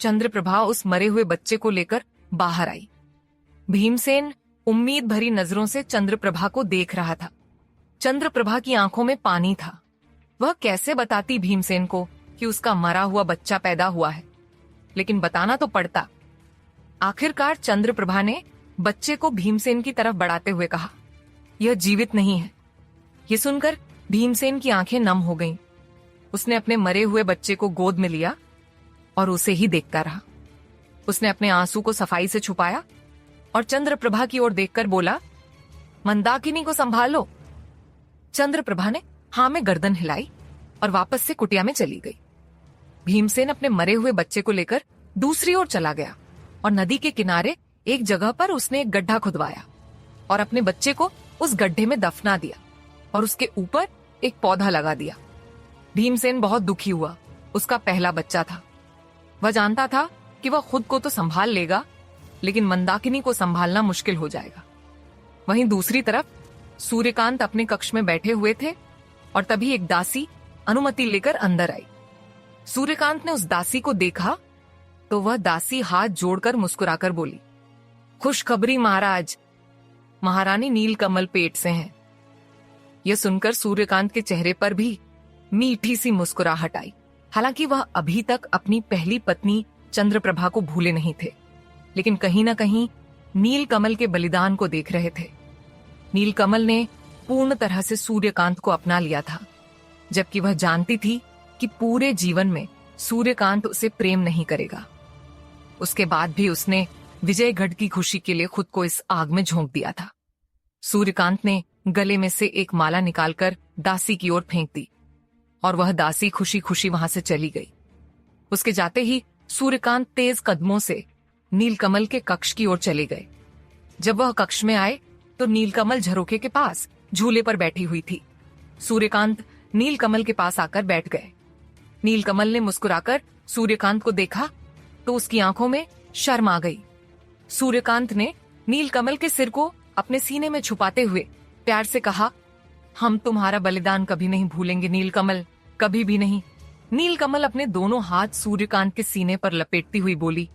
चंद्रप्रभा उस मरे हुए बच्चे को लेकर बाहर आई। भीमसेन उम्मीद भरी नजरों से चंद्रप्रभा को देख रहा था। चंद्रप्रभा की आंखों में पानी था। वह कैसे बताती भीमसेन को कि उसका मरा हुआ बच्चा पैदा हुआ है, लेकिन बताना तो पड़ता। आखिरकार चंद्रप्रभा ने बच्चे को भीमसेन की तरफ बढ़ाते हुए कहा, यह जीवित नहीं है। यह सुनकर भीमसेन की आंखें नम हो गईं। उसने अपने मरे हुए बच्चे को गोद में लिया और उसे ही देखता रहा। उसने अपने आंसू को सफाई से छुपाया और चंद्रप्रभा की ओर देखकर बोला, मंदाकिनी को संभालो। चंद्रप्रभा ने हां में गर्दन हिलाई और वापस से कुटिया में चली गई। भीमसेन अपने मरे हुए बच्चे को लेकर दूसरी ओर चला गया और नदी के किनारे एक जगह पर उसने एक गड्ढा खुदवाया और अपने बच्चे को उस गड्ढे में दफना दिया और उसके ऊपर एक पौधा लगा दिया। भीमसेन बहुत दुखी हुआ। उसका पहला बच्चा था। वह जानता था कि वह खुद को तो संभाल लेगा, लेकिन मंदाकिनी को संभालना मुश्किल हो जाएगा। वहीं दूसरी तरफ सूर्यकांत अपने कक्ष में बैठे हुए थे और तभी एक दासी अनुमति लेकर अंदर आई। सूर्यकांत ने उस दासी को देखा तो वह दासी हाथ जोड़कर मुस्कुराकर बोली, खुशखबरी महाराज, महारानी नीलकमल पेट से हैं। यह सुनकर सूर्यकांत के चेहरे पर भी मीठी सी मुस्कुराहट आई। हालांकि वह अभी तक अपनी पहली पत्नी चंद्रप्रभा को भूले नहीं थे, लेकिन कहीं ना कहीं नीलकमल के बलिदान को देख रहे थे। नीलकमल ने पूर्ण तरह से सूर्यकांत को अपना लिया था, जबकि वह जानती थी कि पूरे जीवन में सूर्यकांत उसे प्रेम नहीं करेगा। उसके बाद भी उसने विजयगढ़ की खुशी के लिए खुद को इस आग में झोंक दिया था। सूर्यकांत ने गले में से एक माला निकालकर दासी की ओर फेंक दी और वह दासी खुशी खुशी वहां से चली गई। उसके जाते ही सूर्यकांत तेज कदमों से नीलकमल के कक्ष की ओर चले गए। जब वह कक्ष में आए तो नीलकमल झरोखे के पास झूले पर बैठी हुई थी। सूर्यकांत नीलकमल के पास आकर बैठ गए। नीलकमल ने मुस्कुराकर सूर्यकांत को देखा तो उसकी आंखों में शर्म आ गई। सूर्यकांत ने नीलकमल के सिर को अपने सीने में छुपाते हुए प्यार से कहा, हम तुम्हारा बलिदान कभी नहीं भूलेंगे नीलकमल, कभी भी नहीं। नीलकमल अपने दोनों हाथ सूर्यकांत के सीने पर लपेटती हुई बोली,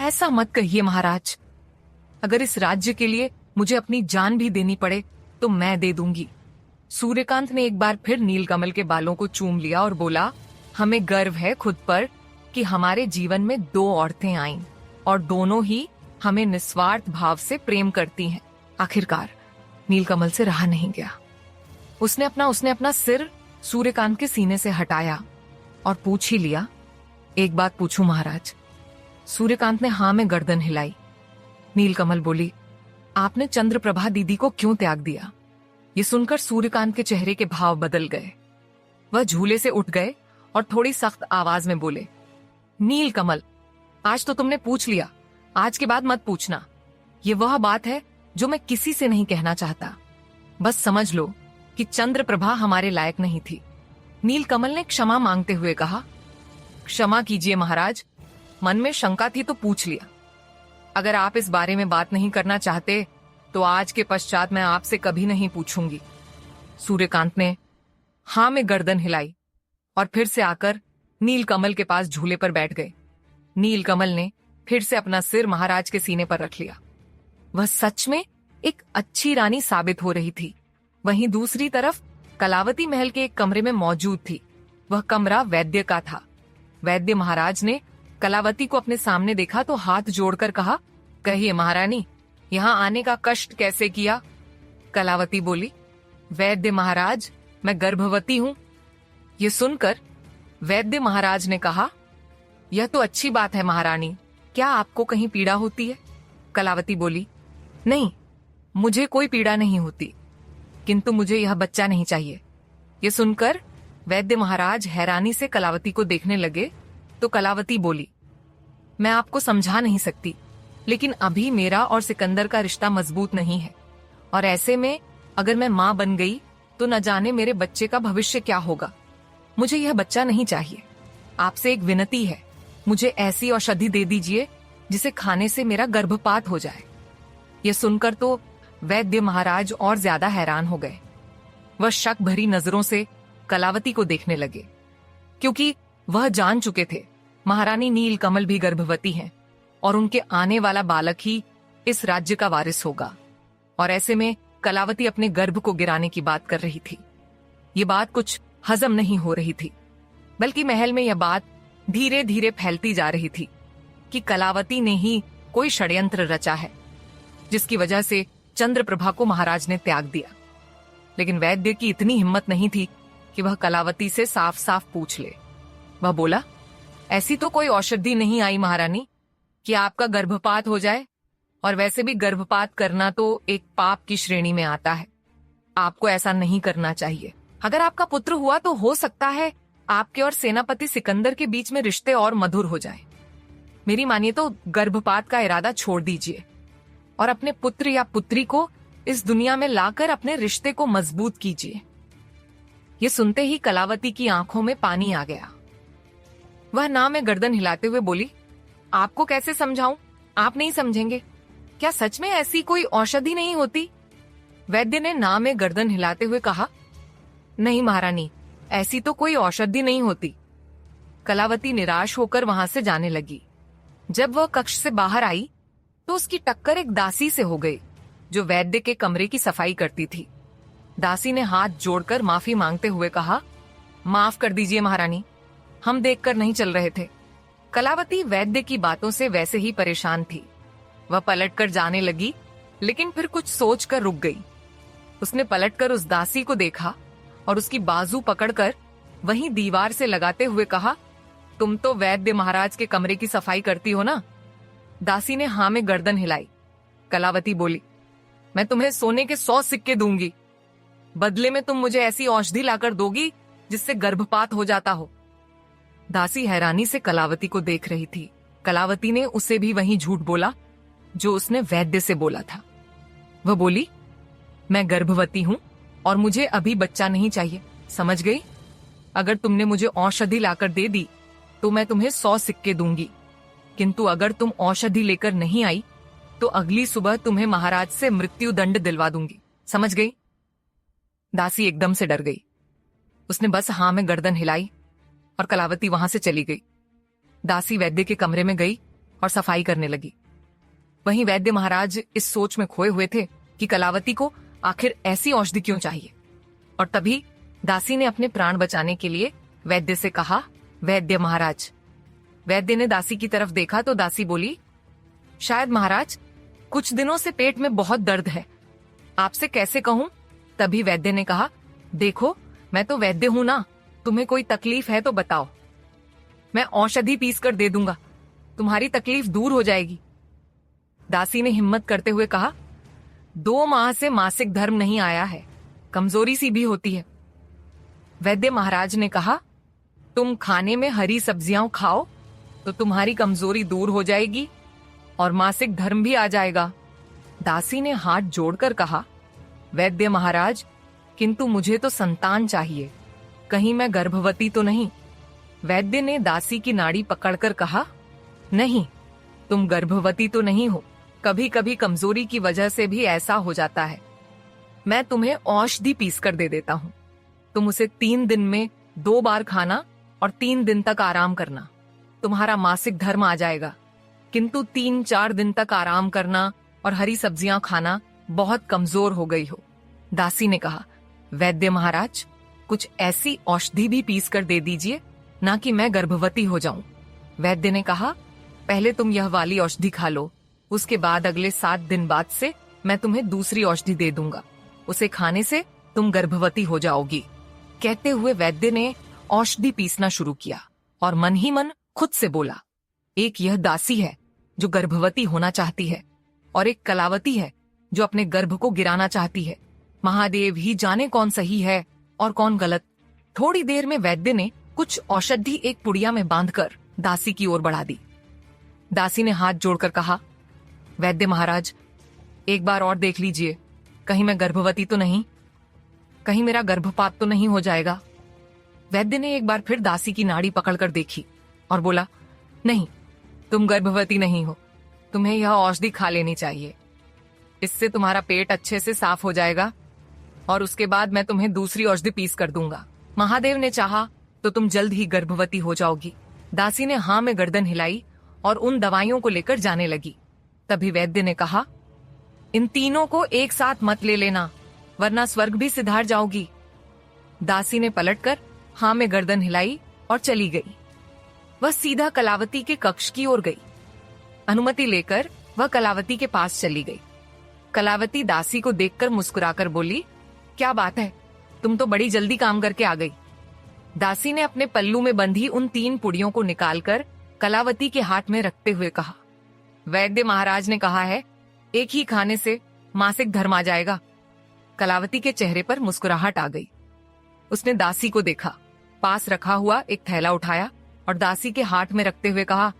ऐसा मत कहिए महाराज, अगर इस राज्य के लिए मुझे अपनी जान भी देनी पड़े तो मैं दे दूंगी। सूर्यकांत ने एक बार फिर नीलकमल के बालों को चूम लिया और बोला, हमें गर्व है खुद पर कि हमारे जीवन में 2 औरतें आईं और दोनों ही हमें निस्वार्थ भाव से प्रेम करती हैं। आखिरकार नीलकमल से रहा नहीं गया। उसने अपना सिर सूर्यकांत के सीने से हटाया और पूछ ही लिया, एक बात पूछूं महाराज? सूर्यकांत ने हां में गर्दन हिलाई। नीलकमल बोली, आपने चंद्रप्रभा दीदी को क्यों त्याग दिया? ये सुनकर सूर्यकांत के चेहरे के भाव बदल गए। वह झूले से उठ गए और थोड़ी सख्त आवाज में बोले, नीलकमल, आज तो तुमने पूछ लिया, आज के बाद मत पूछना। ये वह बात है जो मैं किसी से नहीं कहना चाहता। बस समझ लो कि चंद्रप्रभा हमारे लायक नहीं थी। नीलकमल ने क्षमा मांगते हुए कहा, क्षमा कीजिए महाराज, मन में शंका थी तो पूछ लिया। अगर आप इस बारे में बात नहीं करना चाहते तो आज के पश्चात मैं आपसे कभी नहीं पूछूंगी। सूर्यकांत ने हां में गर्दन हिलाई और फिर से आकर नीलकमल के पास झूले पर बैठ गए। नीलकमल ने फिर से अपना सिर महाराज के सीने पर रख लिया। वह सच में एक अच्छी रानी साबित हो रही थी। वहीं दूसरी तरफ कलावती महल के एक कमरे में मौजूद थी। वह कमरा वैद्य का था। वैद्य महाराज ने कलावती को अपने सामने देखा तो हाथ जोड़कर कहा, कहिए महारानी, यहाँ आने का कष्ट कैसे किया? कलावती बोली, वैद्य महाराज, मैं गर्भवती हूँ। ये सुनकर वैद्य महाराज ने कहा, यह तो अच्छी बात है महारानी, क्या आपको कहीं पीड़ा होती है? कलावती बोली, नहीं, मुझे कोई पीड़ा नहीं होती, किंतु मुझे यह बच्चा नहीं चाहिए। ये सुनकर वैद्य महाराज हैरानी से कलावती को देखने लगे तो कलावती बोली, मैं आपको समझा नहीं सकती, लेकिन अभी मेरा और सिकंदर का रिश्ता मजबूत नहीं है और ऐसे में अगर मैं मां बन गई तो न जाने मेरे बच्चे का भविष्य क्या होगा। मुझे यह बच्चा नहीं चाहिए। आपसे एक विनती है, मुझे ऐसी औषधि दे दीजिए जिसे खाने से मेरा गर्भपात हो जाए। यह सुनकर तो वैद्य महाराज और ज्यादा हैरान हो गए। वह शक भरी नजरों से कलावती को देखने लगे, क्योंकि वह जान चुके थे महारानी नीलकमल भी गर्भवती हैं और उनके आने वाला बालक ही इस राज्य का वारिस होगा। और ऐसे में कलावती अपने गर्भ को गिराने की बात कर रही थी। ये बात कुछ हजम नहीं हो रही थी, बल्कि महल में यह बात धीरे धीरे फैलती जा रही थी कि कलावती ने ही कोई षड्यंत्र रचा है, जिसकी वजह से चंद्रप्रभा को महाराज ने त्याग दिया। लेकिन वैद्य की इतनी हिम्मत नहीं थी कि वह कलावती से साफ साफ पूछ ले। वह बोला, ऐसी तो कोई औषधि नहीं आई महारानी कि आपका गर्भपात हो जाए, और वैसे भी गर्भपात करना तो एक पाप की श्रेणी में आता है। आपको ऐसा नहीं करना चाहिए। अगर आपका पुत्र हुआ तो हो सकता है आपके और सेनापति सिकंदर के बीच में रिश्ते और मधुर हो जाए। मेरी मानिए तो गर्भपात का इरादा छोड़ दीजिए और अपने पुत्र या पुत्री को इस दुनिया में लाकर अपने रिश्ते को मजबूत कीजिए। ये सुनते ही कलावती की आंखों में पानी आ गया। वह ना में गर्दन हिलाते हुए बोली, आपको कैसे समझाऊं? आप नहीं समझेंगे। क्या सच में ऐसी कोई औषधि नहीं होती? वैद्य ने ना में गर्दन हिलाते हुए कहा, नहीं महारानी, ऐसी तो कोई औषधि नहीं होती। कलावती निराश होकर वहां से जाने लगी। जब वह कक्ष से बाहर आई तो उसकी टक्कर एक दासी से हो गई, जो वैद्य के कमरे की सफाई करती थी। दासी ने हाथ जोड़कर माफी मांगते हुए कहा, माफ कर दीजिए महारानी, हम देखकर नहीं चल रहे थे। कलावती वैद्य की बातों से वैसे ही परेशान थी। वह पलटकर जाने लगी, लेकिन फिर कुछ सोचकर रुक गई। उसने पलटकर उस दासी को देखा और उसकी बाजू पकड़कर वहीं दीवार से लगाते हुए कहा, तुम तो वैद्य महाराज के कमरे की सफाई करती हो ना? दासी ने हाँ में गर्दन हिलाई। कलावती बोली, मैं तुम्हें सोने के 100 सिक्के दूंगी, बदले में तुम मुझे ऐसी औषधि लाकर दोगी जिससे गर्भपात हो जाता हो। दासी हैरानी से कलावती को देख रही थी। कलावती ने उसे भी वही झूठ बोला जो उसने वैद्य से बोला था। वह बोली, मैं गर्भवती हूं और मुझे अभी बच्चा नहीं चाहिए, समझ गई? अगर तुमने मुझे औषधि लाकर दे दी तो मैं तुम्हें 100 सिक्के दूंगी, किंतु अगर तुम औषधि लेकर नहीं आई तो अगली सुबह तुम्हें महाराज से मृत्यु दंड दिलवा दूंगी, समझ गई? दासी एकदम से डर गई। उसने बस हाँ में गर्दन हिलाई और कलावती वहां से चली गई। दासी वैद्य के कमरे में गई और सफाई करने लगी। वहीं वैद्य महाराज इस सोच में खोए हुए थे कि कलावती को आखिर ऐसी औषधि क्यों चाहिए। और तभी दासी ने अपने प्राण बचाने के लिए वैद्य से कहा, वैद्य महाराज। वैद्य ने दासी की तरफ देखा तो दासी बोली, शायद महाराज कुछ दिनों से पेट में बहुत दर्द है, आपसे कैसे कहूं? तभी वैद्य ने कहा, देखो मैं तो वैद्य हूं ना, तुम्हें कोई तकलीफ है तो बताओ, मैं औषधि पीस कर दे दूंगा, तुम्हारी तकलीफ दूर हो जाएगी। दासी ने हिम्मत करते हुए कहा, 2 माह से मासिक धर्म नहीं आया है, कमजोरी सी भी होती है। वैद्य महाराज ने कहा, तुम खाने में हरी सब्जियां खाओ तो तुम्हारी कमजोरी दूर हो जाएगी और मासिक धर्म भी आ जाएगा। दासी ने हाथ जोड़कर कहा, वैद्य महाराज, किंतु मुझे तो संतान चाहिए, कहीं मैं गर्भवती तो नहीं? वैद्य ने दासी की नाड़ी पकड़कर कहा, नहीं, तुम गर्भवती तो नहीं हो, कभी कभी कमजोरी की वजह से भी ऐसा हो जाता है। मैं तुम्हें औषधि पीस कर दे देता हूं, तुम उसे 3 दिन में 2 बार खाना और 3 दिन तक आराम करना, तुम्हारा मासिक धर्म आ जाएगा। किंतु 3-4 दिन तक आराम करना और हरी सब्जियां खाना, बहुत कमजोर हो गई हो। दासी ने कहा, वैद्य महाराज, कुछ ऐसी औषधि भी पीस कर दे दीजिए, ना कि मैं गर्भवती हो जाऊं। वैद्य ने कहा, पहले तुम यह वाली औषधि खा लो, उसके बाद अगले 7 दिन बाद से मैं तुम्हें दूसरी औषधि दे दूंगा, उसे खाने से तुम गर्भवती हो जाओगी। कहते हुए वैद्य ने औषधि पीसना शुरू किया और मन ही मन खुद से बोला, एक यह दासी है जो गर्भवती होना चाहती है और एक कलावती है जो अपने गर्भ को गिराना चाहती है। महादेव ही जाने कौन सही है और कौन गलत। थोड़ी देर में वैद्य ने कुछ औषधि एक पुड़िया में बांधकर दासी की ओर बढ़ा दी। दासी ने हाथ जोड़कर कहा, वैद्य महाराज, एक बार और देख लीजिए, कहीं मैं गर्भवती तो नहीं, कहीं मेरा गर्भपात तो नहीं हो जाएगा। वैद्य ने एक बार फिर दासी की नाड़ी पकड़कर देखी और बोला, नहीं, तुम गर्भवती नहीं हो, तुम्हें यह औषधि खा लेनी चाहिए, इससे तुम्हारा पेट अच्छे से साफ हो जाएगा और उसके बाद मैं तुम्हें दूसरी औषधि पीस कर दूंगा। महादेव ने चाहा तो तुम जल्द ही गर्भवती हो जाओगी। दासी ने हाँ में गर्दन हिलाई और उन दवाइयों को लेकर जाने लगी। तभी वैद्य ने कहा, इन तीनों को एक साथ मत ले लेना, वरना स्वर्ग भी सिधार जाओगी। दासी ने पलटकर हाँ में गर्दन हिलाई और चली गई। वह सीधा कलावती के कक्ष की ओर गई। अनुमति लेकर वह कलावती के पास चली गई। कलावती दासी को देखकर मुस्कुराकर बोली, क्या बात है, तुम तो बड़ी जल्दी काम करके आ गई। दासी ने अपने पल्लू में बंधी उन 3 पुड़ियों को निकालकर कलावती के हाथ में रखते हुए कहा, वैद्य महाराज ने कहा है, एक ही खाने से मासिक धर्म आ जाएगा। कलावती के चेहरे पर मुस्कुराहट आ गई। उसने दासी को देखा, पास रखा हुआ एक थैला उठाया और दासी के हाथ में रखते हुए कहा,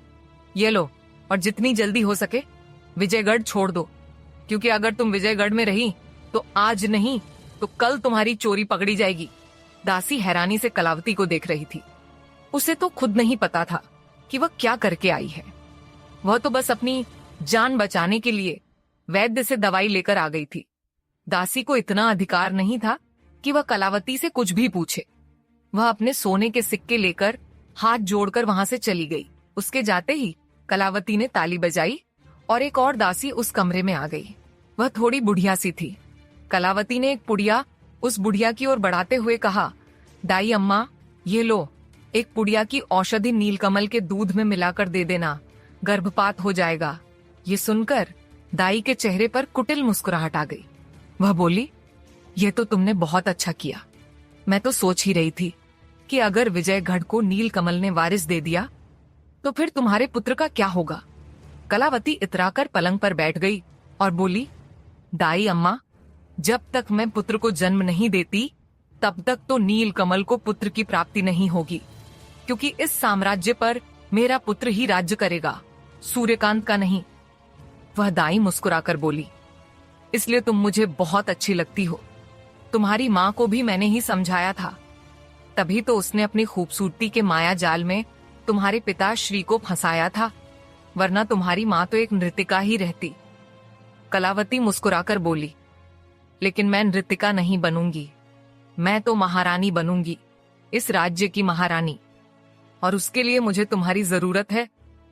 ये लो, और जितनी जल्दी हो सके विजयगढ़ छोड़ दो, क्योंकि अगर तुम विजयगढ़ में रही तो आज नहीं तो कल तुम्हारी चोरी पकड़ी जाएगी। दासी हैरानी से कलावती को देख रही थी। उसे तो खुद नहीं पता था कि वह क्या करके आई है। वह तो बस अपनी जान बचाने के लिए वैद्य से दवाई लेकर आ गई थी। दासी को इतना अधिकार नहीं था कि वह कलावती से कुछ भी पूछे। वह अपने सोने के सिक्के लेकर हाथ जोड़कर वहां से चली गई। उसके जाते ही कलावती ने ताली बजाई और एक और दासी उस कमरे में आ गई। वह थोड़ी बुढ़िया सी थी। कलावती ने एक पुड़िया उस बुढ़िया की ओर बढ़ाते हुए कहा, दाई अम्मा, ये लो, एक पुड़िया की औषधि नीलकमल के दूध में मिलाकर दे देना, गर्भपात हो जाएगा। ये सुनकर दाई के चेहरे पर कुटिल मुस्कुराहट आ गई। वह बोली, ये तो तुमने बहुत अच्छा किया। मैं तो सोच ही रही थी कि अगर विजयगढ़ को नीलकमल ने वारिस दे दिया तो फिर तुम्हारे पुत्र का क्या होगा। कलावती इतराकर पलंग पर बैठ गई और बोली, दाई अम्मा, जब तक मैं पुत्र को जन्म नहीं देती तब तक तो नीलकमल को पुत्र की प्राप्ति नहीं होगी, क्योंकि इस साम्राज्य पर मेरा पुत्र ही राज्य करेगा, सूर्यकांत का नहीं। वह दाई मुस्कुराकर बोली, इसलिए तुम मुझे बहुत अच्छी लगती हो। तुम्हारी माँ को भी मैंने ही समझाया था, तभी तो उसने अपनी खूबसूरती के माया जाल में तुम्हारे पिता श्री को फंसाया था, वरना तुम्हारी माँ तो एक नृतिका ही रहती। कलावती मुस्कुराकर बोली, लेकिन मैं नृतिका नहीं बनूंगी, मैं तो महारानी बनूंगी, इस राज्य की महारानी। और उसके लिए मुझे तुम्हारी जरूरत है,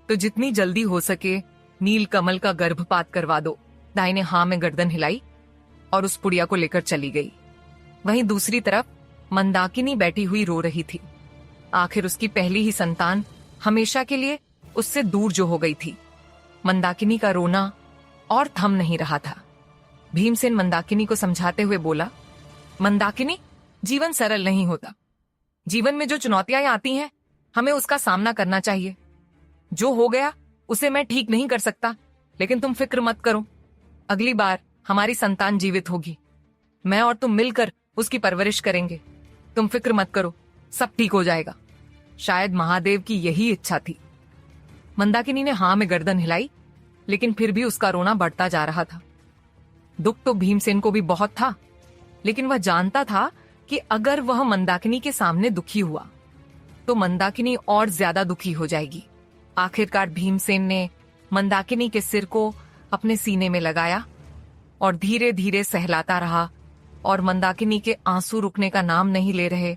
तो जितनी जल्दी हो सके नीलकमल का गर्भपात करवा दो। दाई ने हाँ में गर्दन हिलाई और उस पुड़िया को लेकर चली गई। वहीं दूसरी तरफ मंदाकिनी बैठी हुई रो रही थी। आखिर उसकी पहली ही संतान हमेशा के लिए उससे दूर जो हो गई थी। मंदाकिनी का रोना और थम नहीं रहा था। भीमसेन मंदाकिनी को समझाते हुए बोला, मंदाकिनी, जीवन सरल नहीं होता। जीवन में जो चुनौतियां आती हैं, हमें उसका सामना करना चाहिए। जो हो गया उसे मैं ठीक नहीं कर सकता, लेकिन तुम फिक्र मत करो, अगली बार हमारी संतान जीवित होगी। मैं और तुम मिलकर उसकी परवरिश करेंगे। तुम फिक्र मत करो, सब ठीक हो जाएगा। शायद महादेव की यही इच्छा थी। मंदाकिनी ने हाँ में गर्दन हिलाई, लेकिन फिर भी उसका रोना बढ़ता जा रहा था। दुख तो भीमसेन को भी बहुत था, लेकिन वह जानता था कि अगर वह मंदाकिनी के सामने दुखी हुआ तो मंदाकिनी और ज्यादा दुखी हो जाएगी। आखिरकार भीमसेन ने मंदाकिनी के सिर को अपने सीने में लगाया और धीरे धीरे सहलाता रहा, और मंदाकिनी के आंसू रुकने का नाम नहीं ले रहे।